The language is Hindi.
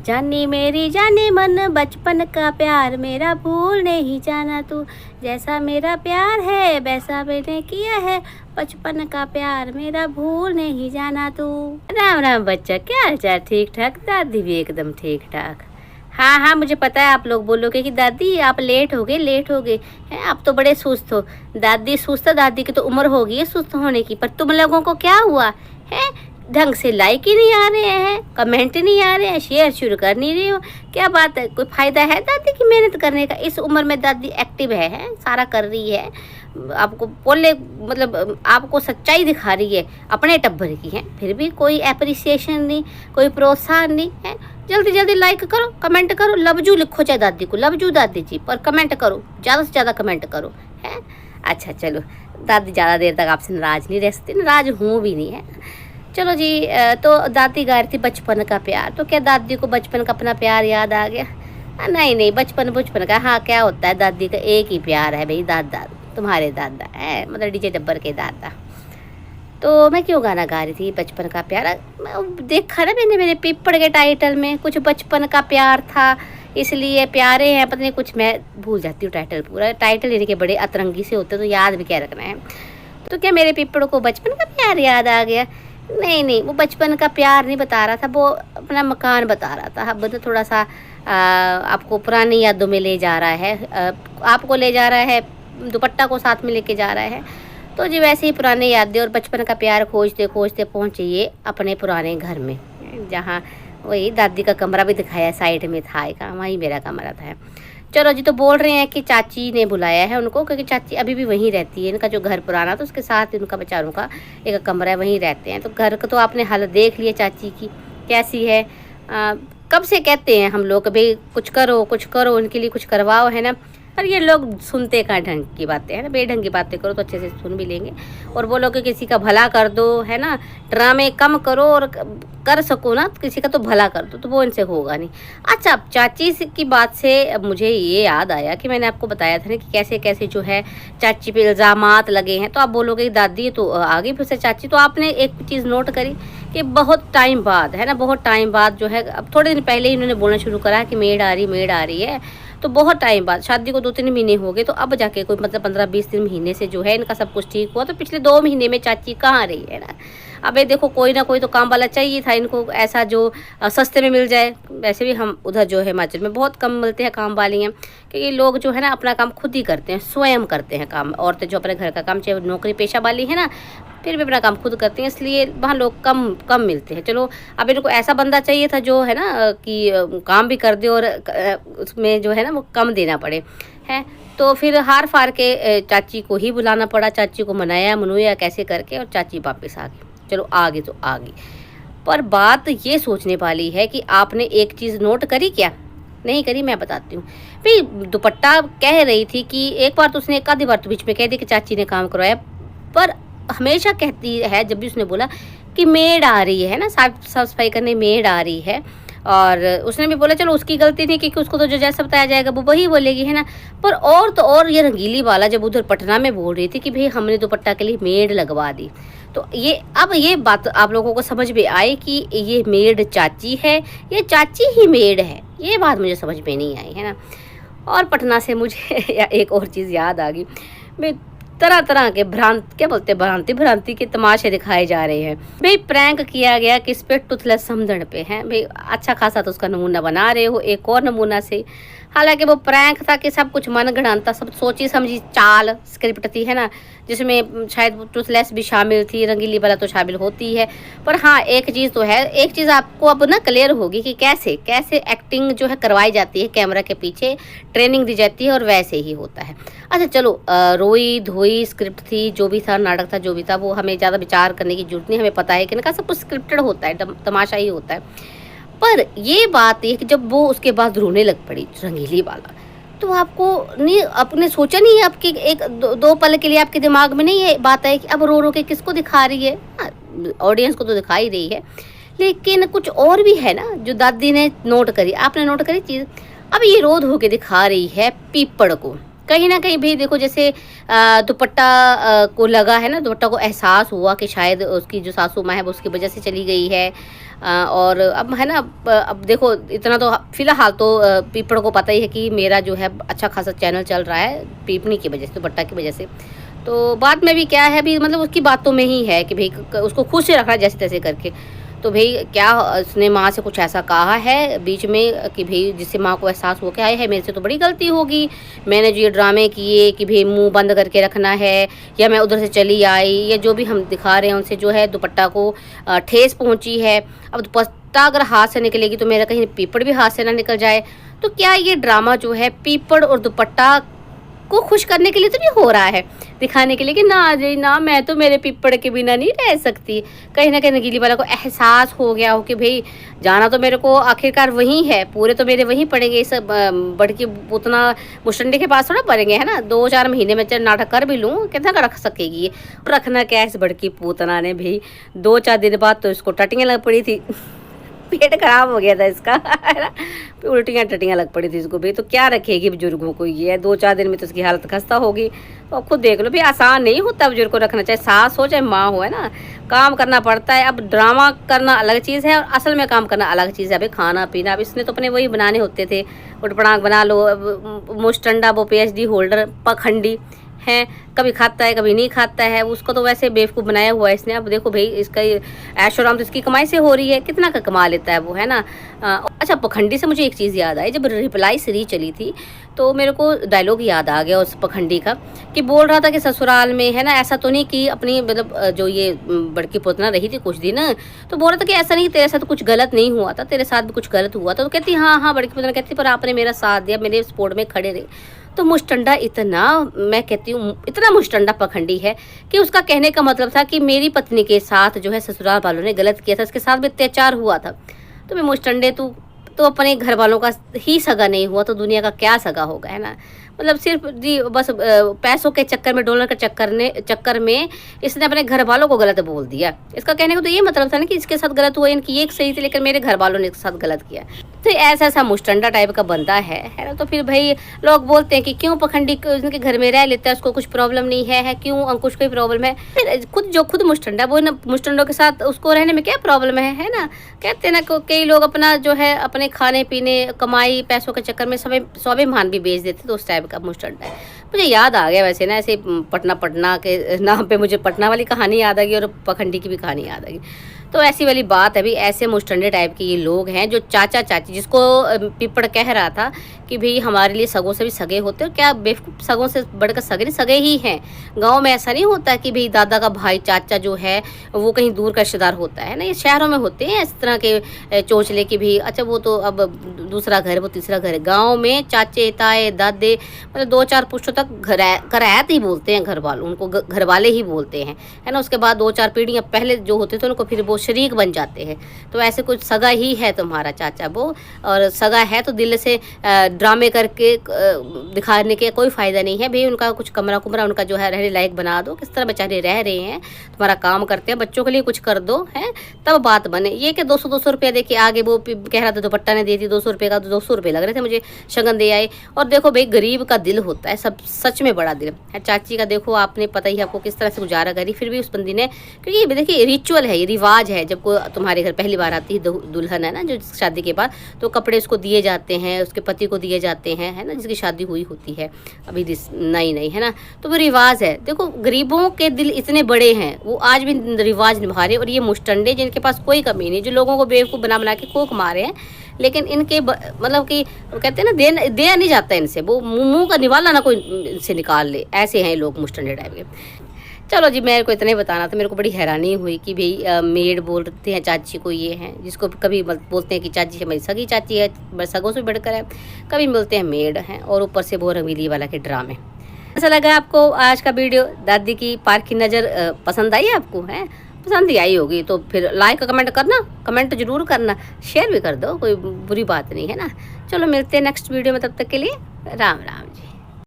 जानी मेरी जाने मन बचपन का प्यार मेरा भूल नहीं जाना तू, जैसा मेरा प्यार है वैसा मैंने किया है, बचपन का प्यार मेरा भूल नहीं जाना तू। राम राम बच्चा, क्या हाल चाल? ठीक ठाक? दादी भी एकदम ठीक ठाक। हाँ हाँ, मुझे पता है आप लोग बोलोगे कि दादी आप लेट हो गए हैं, आप तो बड़े सुस्त हो। दादी सुस्त, दादी की तो उम्र हो गई है सुस्त होने की, पर तुम लोगों को क्या हुआ है? ढंग से लाइक ही नहीं आ रहे हैं, कमेंट नहीं आ रहे हैं, शेयर शुरू कर नहीं रही हो, क्या बात है? कोई फ़ायदा है दादी की मेहनत करने का? इस उम्र में दादी एक्टिव है, सारा कर रही है, आपको बोले मतलब आपको सच्चाई दिखा रही है, अपने टब्बर की है, फिर भी कोई एप्रिसिएशन नहीं, कोई प्रोत्साहन नहीं है। जल्दी जल्दी लाइक करो, कमेंट करो, लवजू लिखो चाहे दादी को, लवजू दादी जी, पर कमेंट करो, ज़्यादा से ज़्यादा कमेंट करो, है। अच्छा चलो, दादी ज़्यादा देर तक आपसे नाराज़ नहीं रह सकती, नाराज़ हूँ भी नहीं है। चलो जी, तो दादी गा रही थी बचपन का प्यार, तो क्या दादी को बचपन का अपना प्यार याद आ गया? नहीं नहीं, बचपन का हाँ, क्या होता है, दादी का एक ही प्यार है भाई, दादा, तुम्हारे दादा है, मतलब डीजे टब्बर के दादा। तो मैं क्यों गाना गा रही थी बचपन का प्यार? देखा ना मैंने मेरे पेपर के टाइटल में कुछ बचपन का प्यार था, इसलिए प्यारे हैं, पता नहीं कुछ, मैं भूल जाती हूँ टाइटल, पूरा टाइटल यानी कि बड़े अतरंगी से होते तो याद भी क्या रखना है। तो क्या मेरे पेपर को बचपन का प्यार याद आ गया? नहीं नहीं, वो बचपन का प्यार नहीं बता रहा था, वो अपना मकान बता रहा था। अब तो थोड़ा सा आपको पुरानी यादों में ले जा रहा है, आपको ले जा रहा है, दुपट्टा को साथ में लेके जा रहा है। तो जी वैसे ही पुराने यादें और बचपन का प्यार खोजते खोजते पहुँचे ये अपने पुराने घर में, जहाँ वही दादी का कमरा भी दिखाया साइड में था एक, वहीं मेरा कमरा था। चलो जी, तो बोल रहे हैं कि चाची ने बुलाया है उनको, क्योंकि चाची अभी भी वहीं रहती है, इनका जो घर पुराना तो उसके साथ इनका बेचारों का एक कमरा है, वहीं रहते हैं। तो घर का तो आपने हालत देख लिया चाची की कैसी है। कब से कहते हैं हम लोग भाई कुछ करो, उनके लिए कुछ करवाओ, है ना, पर ये लोग सुनते कहाँ ढंग की बातें, है ना। बेढंग की बातें करो तो अच्छे से सुन भी लेंगे, और बोलो कि किसी का भला कर दो, है ना, ड्रामे कम करो और कर सको ना किसी का तो भला कर दो, तो वो इनसे होगा नहीं। अच्छा, चाची की बात से मुझे ये याद आया कि मैंने आपको बताया था ना कि कैसे कैसे जो है चाची पे इल्ज़ामात लगे हैं। तो आप बोलोगे दादी तो आ गई फिर से चाची। तो आपने एक चीज़ नोट करी कि बहुत टाइम बाद, है ना, बहुत टाइम बाद जो है, अब थोड़े दिन पहले ही इन्होंने बोलना शुरू करा कि मेड आ रही है, तो बहुत टाइम बाद, शादी को 2-3 महीने हो गए, तो अब जाके कोई मतलब 15-20 दिन महीने से जो है इनका सब कुछ ठीक हुआ। तो पिछले 2 महीने में चाची कहाँ रही है ना। अबे देखो, कोई ना कोई तो काम वाला चाहिए था इनको, ऐसा जो सस्ते में मिल जाए। वैसे भी हम उधर जो है हिमाचल में बहुत कम मिलते हैं काम वाली हैं, क्योंकि लोग जो है ना अपना काम खुद ही करते हैं, स्वयं करते हैं काम। औरतें जो अपने घर का काम, चाहे नौकरी पेशा वाली है ना, फिर भी अपना काम खुद करती हैं, इसलिए वहाँ लोग कम मिलते हैं। चलो, अब इनको ऐसा बंदा चाहिए था जो है ना कि काम भी कर दे और उसमें जो है ना वो कम देना पड़े, है। तो फिर हार फार के चाची को ही बुलाना पड़ा, चाची को मनाया कैसे करके, और चाची वापस आ गई। चलो आ गई तो आ गई, पर बात ये सोचने वाली है कि आपने एक चीज़ नोट करी क्या? नहीं करी, मैं बताती हूँ भाई। दुपट्टा कह रही थी कि एक बार तो उसने एक आधी बार तो बीच में कह दी कि चाची ने काम करवाया, पर हमेशा कहती है जब भी उसने बोला कि मेड आ रही है ना, साफ सफाई करने मेड आ रही है, और उसने भी बोला चलो उसकी गलती नहीं, क्योंकि उसको तो जो जैसा बताया जाएगा वो वही बोलेगी, है ना। पर और तो और ये रंगीली वाला जब उधर पटना में बोल रही थी कि भाई हमने दुपट्टा के लिए मेड लगवा दी, तो ये अब ये बात आप लोगों को समझ में आई कि ये मेड चाची है, ये चाची ही मेड है, ये बात मुझे समझ में नहीं आई, है ना। और पटना से मुझे एक और चीज़ याद आ गई, मैं तरह तरह के भ्रांति के तमाशे दिखाए जा रहे हैं भाई। प्रैंक किया गया किस पे? टुथलेस समझण पे, है भाई। अच्छा खासा तो उसका नमूना बना रहे हो एक और नमूना से, हालांकि वो प्रैंक था कि सब कुछ मन गढ़ंता, सब सोची समझी चाल स्क्रिप्ट थी, है ना, जिसमें शायद टुथलेस भी शामिल थी, रंगीली वाला तो शामिल होती है। पर हाँ, एक चीज़ तो है, एक चीज़ आपको अब ना क्लियर होगी कि कैसे कैसे एक्टिंग जो है करवाई जाती है, कैमरा के पीछे ट्रेनिंग दी जाती है, और वैसे ही होता है। अच्छा चलो, रोई धोई स्क्रिप्ट थी, जो भी था नाटक था, जो भी था, वो हमें ज़्यादा विचार करने की जरूरत नहीं, हमें पता है कि इनका सब कुछ स्क्रिप्टेड होता है, तमाशा ही होता है। पर ये बात है कि जब वो उसके बाद रोने लग पड़ी रंगीली वाला, तो आपको नहीं, आपने सोचा नहीं, आपके एक दो पल के लिए आपके दिमाग में नहीं ये बात है कि अब रो रो के किसको दिखा रही है? ऑडियंस को तो दिखा ही रही है, लेकिन कुछ और भी है ना जो दादी ने नोट करी, आपने नोट करी चीज़। अब ये रो धो के दिखा रही है पीपड़ को, कहीं ना कहीं भी देखो, जैसे दुपट्टा को लगा है ना, दुपट्टा को एहसास हुआ कि शायद उसकी जो सासू माँ है वो उसकी वजह से चली गई है। और अब है ना, अब देखो इतना तो फिलहाल तो पीपड़ को पता ही है कि मेरा जो है अच्छा खासा चैनल चल रहा है पीपनी की वजह से, दुपट्टा की वजह से। तो बाद में भी क्या है भी, मतलब उसकी बातों में ही है कि भाई उसको खुश से रखना जैसे तैसे करके। तो भाई क्या उसने माँ से कुछ ऐसा कहा है बीच में कि भाई जिससे माँ को एहसास हो के आए है मेरे से तो बड़ी गलती होगी, मैंने जो ये ड्रामे किए कि भाई मुंह बंद करके रखना है, या मैं उधर से चली आई, या जो भी हम दिखा रहे हैं उनसे जो है दुपट्टा को ठेस पहुँची है। अब दुपट्टा अगर हाथ से निकलेगी तो मेरा कहीं पीपड़ भी हाथ से ना निकल जाए। तो क्या ये ड्रामा जो है पीपड़ और दुपट्टा को खुश करने के लिए तो नहीं हो रहा है, दिखाने के लिए कि ना जी ना, मैं तो मेरे पीपड़ के बिना नहीं रह सकती। कहीं ना कहीं नगीली वाला को एहसास हो गया हो कि भाई जाना तो मेरे को आखिरकार वहीं है, पूरे तो मेरे वहीं पड़ेंगे, इस बड़की पूतना मुशंडे के पास थोड़ा पड़ेंगे, है ना। 2-4 महीने में चाहे नाटक कर भी लूँ, कितना का रख सकेगी ये। रखना क्या इस बड़की पूतना ने भाई, 2-4 दिन बाद तो इसको टटियाँ लग पड़ी थी, पेट खराब हो गया था इसका, है ना, उल्टियाँ टटियाँ लग पड़ी थी इसको भी। तो क्या रखेगी बुजुर्गों को ये, 2-4 दिन में तो उसकी हालत खस्ता होगी। तो खुद देख लो भी, आसान नहीं होता बुजुर्ग को रखना, चाहे सास हो चाहे माँ हो, है ना, काम करना पड़ता है। अब ड्रामा करना अलग चीज़ है और असल में काम करना अलग चीज़ है। अभी खाना पीना, अब इसने तो अपने वही बनाने होते थे, उटपटांग बना लो। अब मुस्टंडा वो PhD होल्डर पखंडी है, कभी खाता है कभी नहीं खाता है, उसको तो वैसे बेवकूफ़ बनाया हुआ है इसने। अब देखो भाई इसका ऐशोराम तो इसकी कमाई से हो रही है, कितना का कमा लेता है वो, है ना। अच्छा, पखंडी से मुझे एक चीज़ याद आई, जब रिप्लाई सीरीज चली थी तो मेरे को डायलॉग याद आ गया उस पखंडी का, कि बोल रहा था कि ससुराल में, है ना, ऐसा तो नहीं कि अपनी मतलब जो ये बड़की पोतना रही थी कुछ दिन, तो बोल रहा था कि ऐसा नहीं, तेरे साथ कुछ गलत नहीं हुआ था, तेरे साथ भी कुछ गलत हुआ था। तो कहती हाँ हाँ, बड़की पोतना कहती पर आपने मेरा साथ दिया, मेरे सपोर्ट में खड़े रहे। तो मुस्टंडा इतना, मैं कहती हूँ इतना मुस्टंडा पखंडी है कि उसका कहने का मतलब था कि मेरी पत्नी के साथ जो है ससुराल वालों ने गलत किया था, उसके साथ भी अत्याचार हुआ था। तो मैं मुस्टंडे, तू तो अपने घर वालों का ही सगा नहीं हुआ तो दुनिया का क्या सगा होगा, है ना। मतलब सिर्फ जी बस पैसों के चक्कर में, डॉलर के चक्कर में इसने अपने घर वालों को गलत बोल दिया। इसका कहने को तो ये मतलब था ना कि इसके साथ गलत हुआ, इनकी एक सही थी, लेकिन मेरे घर वालों ने इसके साथ गलत किया। तो ऐसा मुस्टंडा टाइप का बंदा है ना। तो फिर भाई लोग बोलते हैं कि क्यों पखंडी उनके घर में रह लेता है, उसको कुछ प्रॉब्लम नहीं है क्यों अंकुश को प्रॉब्लम है। फिर खुद मुस्टंडा, वो ना मुस्टंडों के साथ उसको रहने में क्या प्रॉब्लम है ना। कहते हैं ना कई लोग अपना जो है अपने खाने पीने कमाई पैसों के चक्कर में स्वाभिमान भी बेच देते, तो उस टाइप का मुस्टंडा है। मुझे याद आ गया वैसे ना, ऐसे पटना के नाम पे मुझे पटना वाली कहानी याद आ गई और पखंडी की भी कहानी याद आ गई। तो ऐसी वाली बात है भी, ऐसे मुस्टंडे टाइप के ये लोग हैं जो चाचा चाची, जिसको पीपड़ कह रहा था कि भाई हमारे लिए सगों से भी सगे होते हो, क्या बेवकूफ़, सगों से बढ़कर सगे नहीं, सगे ही हैं। गांव में ऐसा नहीं होता कि भाई दादा का भाई चाचा जो है वो कहीं दूर का रिश्तेदार होता है ना, ये शहरों में होते हैं इस तरह के चोचले की भी। अच्छा वो तो अब दूसरा घर वो तीसरा घर है। गाँव में चाचे ताए दादे मतलब 2-4 पुश्तों तक घरैत ही बोलते हैं घर वालों, उनको घर वाले ही बोलते हैं, है ना। उसके बाद 2-4 पीढ़ियाँ पहले जो होते थे उनको फिर वो शरीक बन जाते हैं। तो ऐसे कुछ सगा ही है तुम्हारा चाचा वो, और सगा है तो दिल से ड्रामे करके दिखाने के कोई फ़ायदा नहीं है भाई। उनका कुछ कमरा कुमरा उनका जो है रहने लायक बना दो, किस तरह बेचारे रह रहे हैं, तुम्हारा काम करते हैं, बच्चों के लिए कुछ कर दो, है तब बात बने। ये कि 200-200 रुपया दे के आगे वो कह रहा था दुपट्टा ने दे दी 200 रुपये का, तो 200 रुपये लग रहे थे मुझे, शगन दे आए। और देखो भाई गरीब का दिल होता है सब, सच में बड़ा दिल है। चाची का देखो आपने पता ही आपको किस तरह से गुजारा करी, फिर भी उस बंदी ने, क्योंकि देखिए रिचुअल है, ये रिवाज है, जब कोई तुम्हारे घर पहली बार आती है दुल्हन है ना जो शादी के बाद, तो कपड़े उसको दिए जाते हैं, उसके पति को दिए जाते हैं, है ना, जिसकी शादी हुई होती है अभी नई है ना। तो वो रिवाज है। देखो गरीबों के दिल इतने बड़े हैं, वो आज भी रिवाज निभा रहे। और ये मुस्टंडे जिनके पास कोई कमी नहीं, जो लोगों को बेवकूफ़ बना के कोक मारे हैं, लेकिन इनके मतलब कि कहते हैं ना दिया नहीं जाता इनसे, वो मुंह का निवाला ना कोई इनसे निकाल ले, ऐसे हैं लोग मुस्टंडे टाइप के। चलो जी, मेरे को इतना ही बताना था। मेरे को बड़ी हैरानी हुई कि भाई मेड बोलते हैं चाची को, ये हैं जिसको कभी बोलते हैं कि चाची हमारी सगी चाची है, सगों से बढ़कर है, कभी बोलते हैं मेड हैं, और ऊपर से वो रंगीली वाला के ड्रामे। ऐसा लगा आपको आज का वीडियो, दादी की पार्क की नज़र पसंद आई आपको? है पसंद ही आई होगी तो फिर लाइक कमेंट करना, कमेंट जरूर करना, शेयर भी कर दो, कोई बुरी बात नहीं है ना। चलो मिलते हैं नेक्स्ट वीडियो में, तब तक के लिए राम राम जी।